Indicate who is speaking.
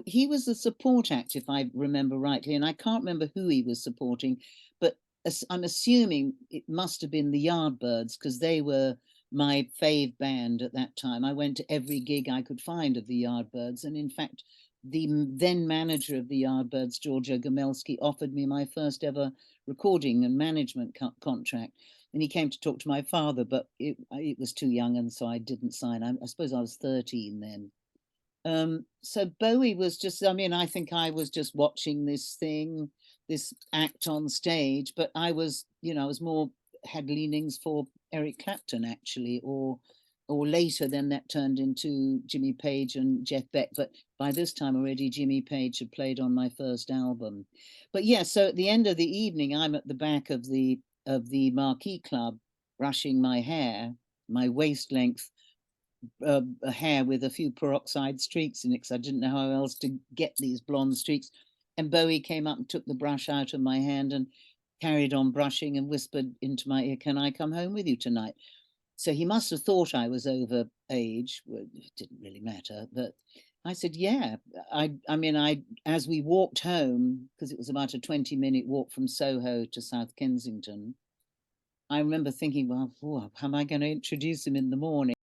Speaker 1: he was the support act, if I remember rightly, and I can't remember who he was supporting, but I'm assuming it must have been the Yardbirds because they were my fave band at that time. I went to every gig I could find of the Yardbirds, and in fact, the then manager of the Yardbirds, Giorgio Gomelski, offered me my first ever recording and management contract. And he came to talk to my father, but it was too young, and so I didn't sign. I suppose I was 13 then. So Bowie was just, I mean, I think I was just watching this thing, this act on stage, but I was, I was more, had leanings for Eric Clapton actually, or later then that turned into Jimmy Page and Jeff Beck. But by this time already, Jimmy Page had played on my first album. But yeah, so at the end of the evening, I'm at the back of the Marquee Club, brushing my hair, my waist length a hair with a few peroxide streaks in it because I didn't know how else to get these blonde streaks. And Bowie came up and took the brush out of my hand and carried on brushing and whispered into my ear, "Can I come home with you tonight?" So he must have thought I was over age. Well, it didn't really matter, but I said, "Yeah." I mean, as we walked home, because it was about a 20-minute walk from Soho to South Kensington, I remember thinking, well, how am I going to introduce him in the morning?